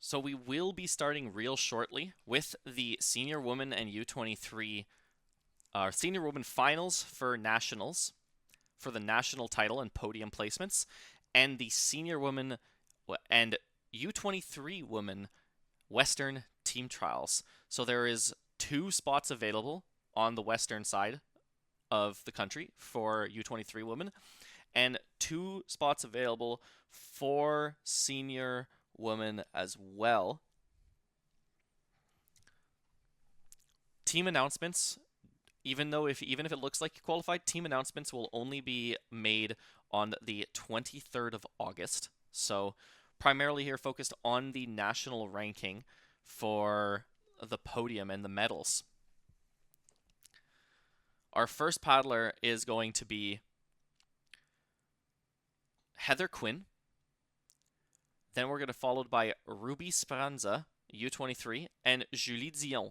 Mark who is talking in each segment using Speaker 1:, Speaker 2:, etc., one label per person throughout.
Speaker 1: So we will be starting real shortly with the senior women and U23 senior women finals for nationals for the national title and podium placements, and the senior women and U23 women Western team trials. So there is 2 spots available on the western side of the country for U23 women, and 2 spots available for senior women as well. Team announcements, even if it looks like you qualified, team announcements will only be made on the 23rd of August. So primarily here focused on the national ranking for the podium and the medals. Our first paddler is going to be Heather Quinn. Then we're going to followed by Ruby Spranza, U23, and Julie Dion.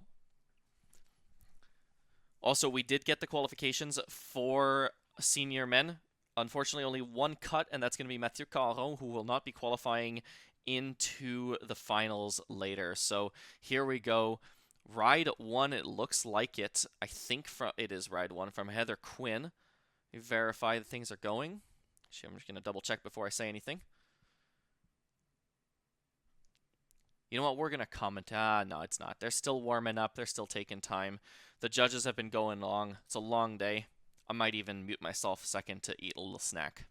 Speaker 1: Also, we did get the qualifications for senior men. Unfortunately, only one cut, and that's going to be Mathieu Caron, who will not be qualifying into the finals later. So here we go. Ride 1, it looks like it. I think it is ride 1 from Heather Quinn. Verify that things are going. Actually, I'm just going to double check before I say anything. You know what? We're going to comment. No, it's not. They're still warming up. They're still taking time. The judges have been going long. It's a long day. I might even mute myself a second to eat a little snack.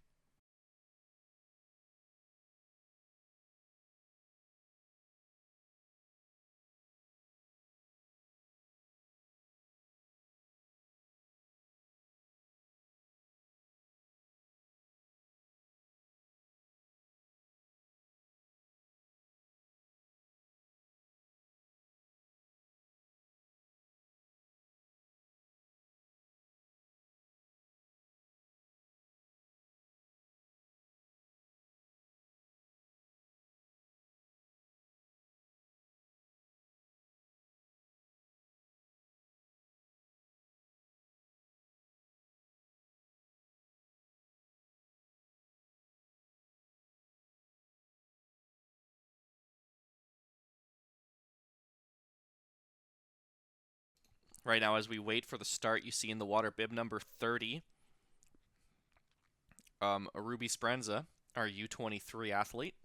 Speaker 1: Right now, as we wait for the start, you see in the water bib number 30, Ruby Spranza, our U23 athlete.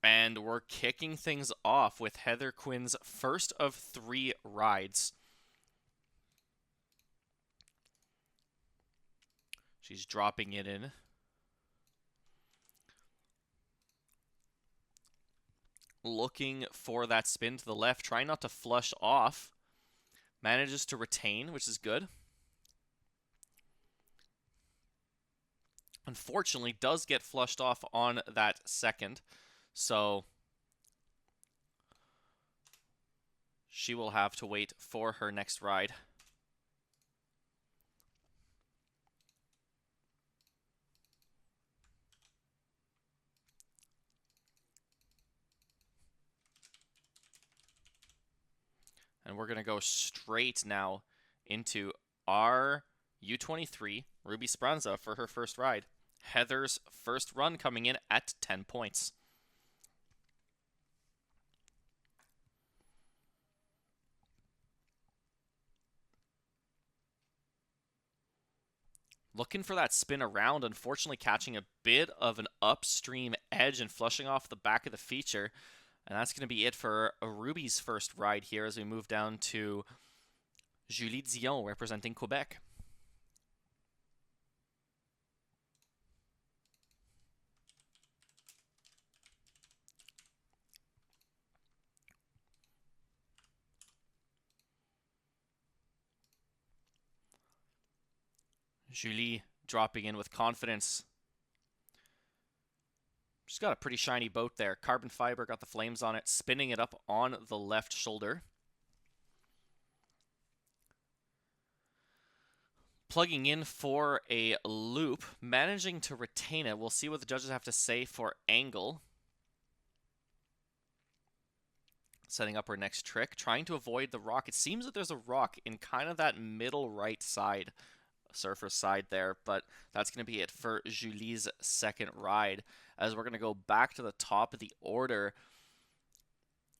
Speaker 1: And we're kicking things off with Heather Quinn's first of 3 rides. She's dropping it in. Looking for that spin to the left, trying not to flush off. Manages to retain, which is good. Unfortunately, does get flushed off on that second. So she will have to wait for her next ride. And we're going to go straight now into our U23, Ruby Spranza, for her first ride. Heather's first run coming in at 10 points. Looking for that spin around, unfortunately catching a bit of an upstream edge and flushing off the back of the feature. And that's going to be it for Ruby's first ride here as we move down to Julie Dion representing Quebec. Julie dropping in with confidence. She's got a pretty shiny boat there. Carbon fiber, got the flames on it, spinning it up on the left shoulder. Plugging in for a loop, managing to retain it. We'll see what the judges have to say for angle. Setting up her next trick, trying to avoid the rock. It seems that there's a rock in kind of that middle right side. surfer's side there, but that's going to be it for Julie's second ride, as we're going to go back to the top of the order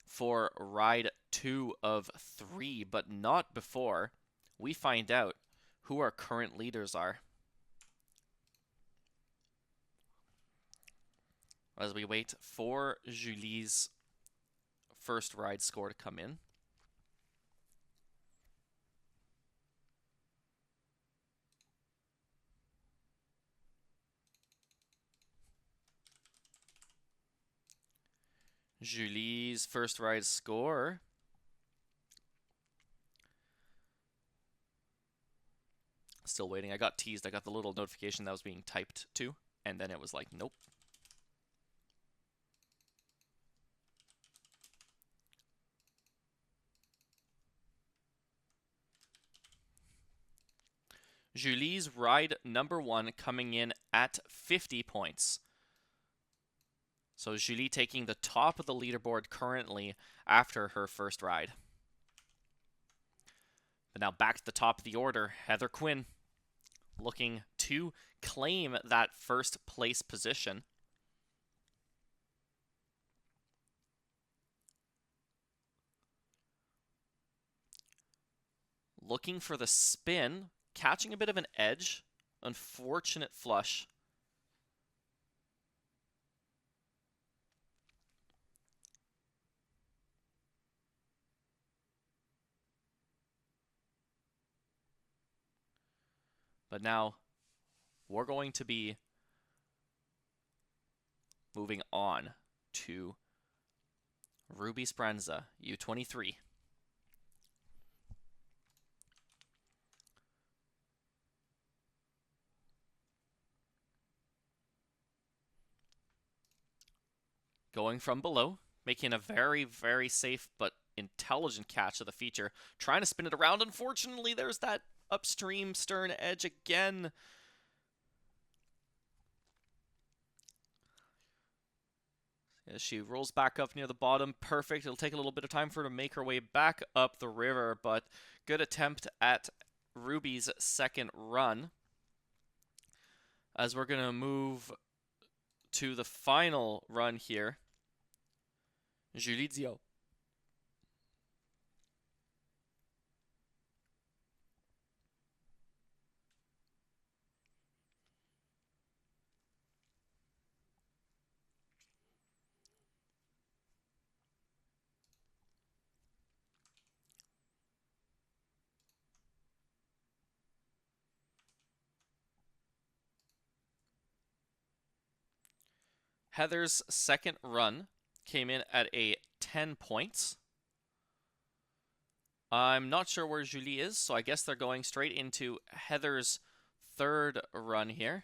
Speaker 1: for ride 2 of 3, but not before we find out who our current leaders are. As we wait for Julie's first ride score to come in. Julie's first ride score still waiting. I got teased. I got the little notification that was being typed to, and then it was like, nope. Julie's ride number 1 coming in at 50 points. So Julie taking the top of the leaderboard currently after her first ride. But now back to the top of the order, Heather Quinn looking to claim that first place position. Looking for the spin, catching a bit of an edge. Unfortunate flush. But now we're going to be moving on to Ruby Spranza, U23. Going from below, making a very, very safe but intelligent catch of the feature. Trying to spin it around. Unfortunately, there's that upstream stern edge again. As she rolls back up near the bottom. Perfect. It'll take a little bit of time for her to make her way back up the river, but good attempt at Ruby's second run. As we're going to move to the final run here. Julie Dion. Heather's second run came in at a 10 points. I'm not sure where Julie is, so I guess they're going straight into Heather's third run here.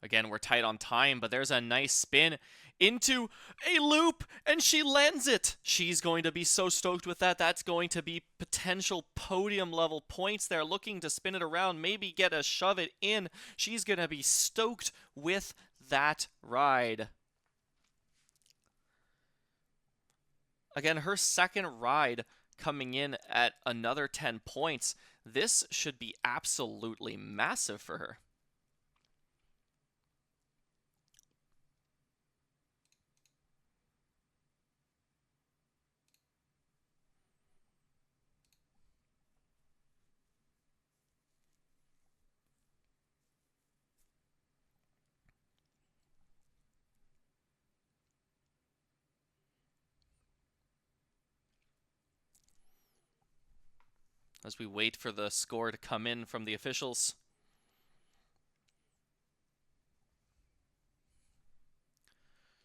Speaker 1: Again, we're tight on time, but there's a nice spin into a loop, and she lands it. She's going to be so stoked with that. That's going to be potential podium level points there, looking to spin it around, maybe get a shove it in. She's going to be stoked with that ride. Again, her second ride coming in at another 10 points. This should be absolutely massive for her. As we wait for the score to come in from the officials.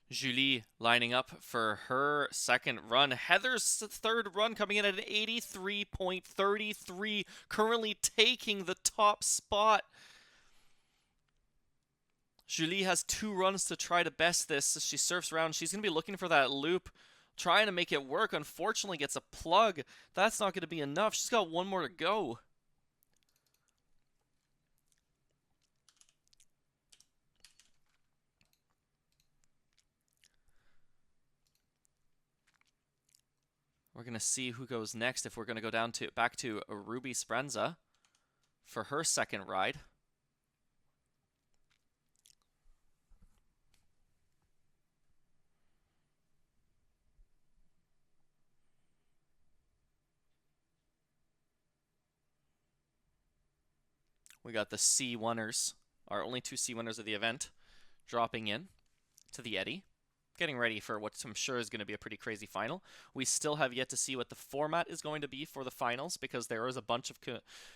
Speaker 1: Julie lining up for her second run. Heather's third run coming in at an 83.33, currently taking the top spot. Julie has 2 runs to try to best this as she surfs around. She's going to be looking for that loop, trying to make it work. Unfortunately, gets a plug. That's not going to be enough. She's got 1 more to go. We're going to see who goes next if we're going to go back to Ruby Spranza for her second ride. We got the C1ers, our only two C1ers of the event, dropping in to the eddy, getting ready for what I'm sure is going to be a pretty crazy final. We still have yet to see what the format is going to be for the finals because there is a bunch of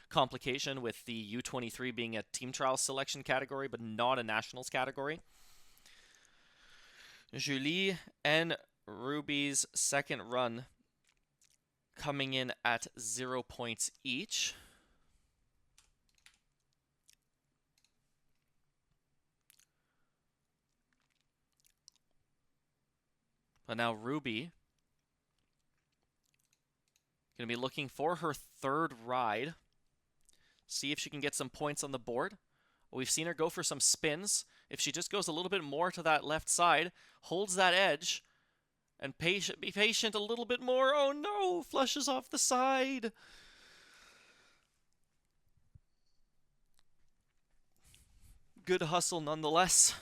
Speaker 1: complication with the U23 being a team trial selection category but not a nationals category. Julie and Ruby's second run coming in at 0 points each. But now Ruby going to be looking for her third ride. See if she can get some points on the board. We've seen her go for some spins. If she just goes a little bit more to that left side, holds that edge, and be patient a little bit more. Oh no, flushes off the side. Good hustle nonetheless.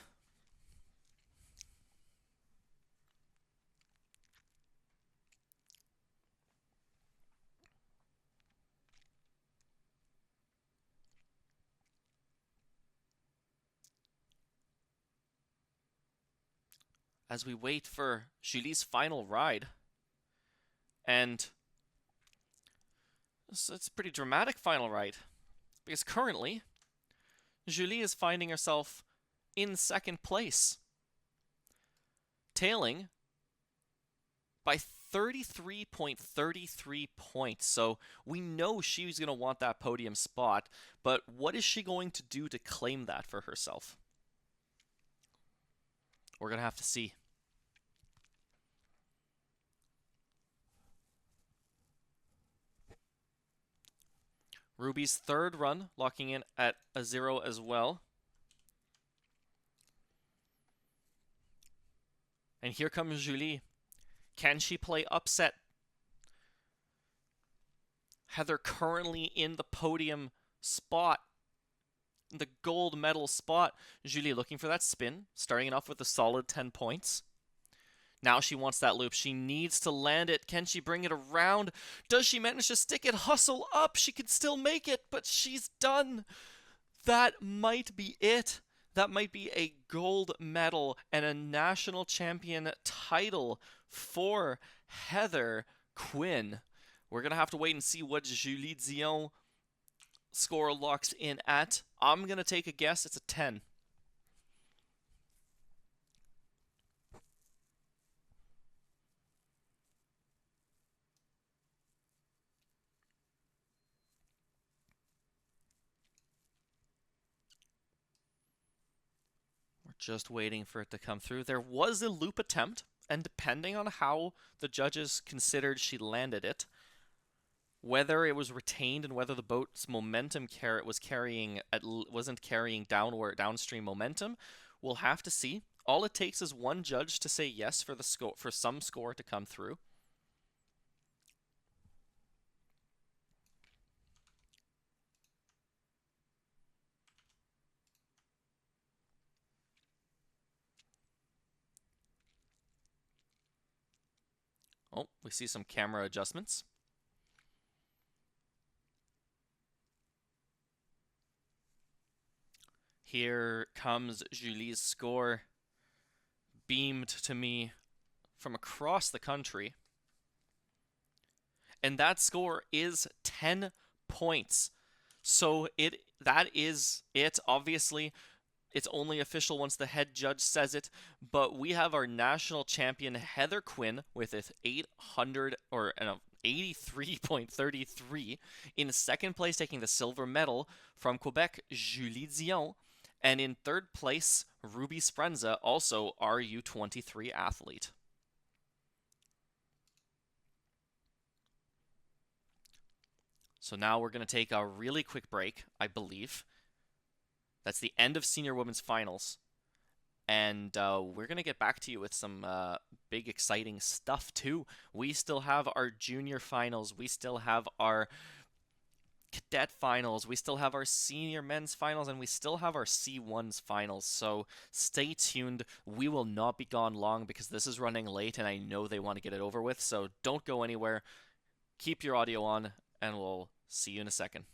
Speaker 1: As we wait for Julie's final ride. And it's a pretty dramatic final ride. Because currently, Julie is finding herself in second place. Tailing by 33.33 points. So we know she's going to want that podium spot. But what is she going to do to claim that for herself? We're going to have to see. Ruby's third run, locking in at a 0 as well. And here comes Julie. Can she play upset? Heather currently in the podium spot, the gold medal spot. Julie looking for that spin, starting it off with a solid 10 points. Now she wants that loop. She needs to land it. Can she bring it around? Does she manage to stick it? Hustle up. She could still make it, but she's done. That might be it. That might be a gold medal and a national champion title for Heather Quinn. We're going to have to wait and see what Julie Dion score locks in at. I'm going to take a guess. It's a 10. Just waiting for it to come through. There was a loop attempt, and depending on how the judges considered she landed it, whether it was retained and whether the boat's momentum wasn't carrying downstream momentum, we'll have to see. All it takes is one judge to say yes for some score to come through. Oh, we see some camera adjustments. Here comes Julie's score, beamed to me from across the country. And that score is 10 points. So that is it. Obviously, it's only official once the head judge says it, but we have our national champion Heather Quinn with an 83.33 in second place, taking the silver medal from Quebec, Julie Dion, and in third place, Ruby Spranza, also our U23 athlete. So now we're going to take a really quick break, I believe. That's the end of Senior Women's Finals. And we're going to get back to you with some big, exciting stuff, too. We still have our junior finals. We still have our cadet finals. We still have our senior men's finals. And we still have our C1's finals. So stay tuned. We will not be gone long because this is running late and I know they want to get it over with. So don't go anywhere. Keep your audio on and we'll see you in a second.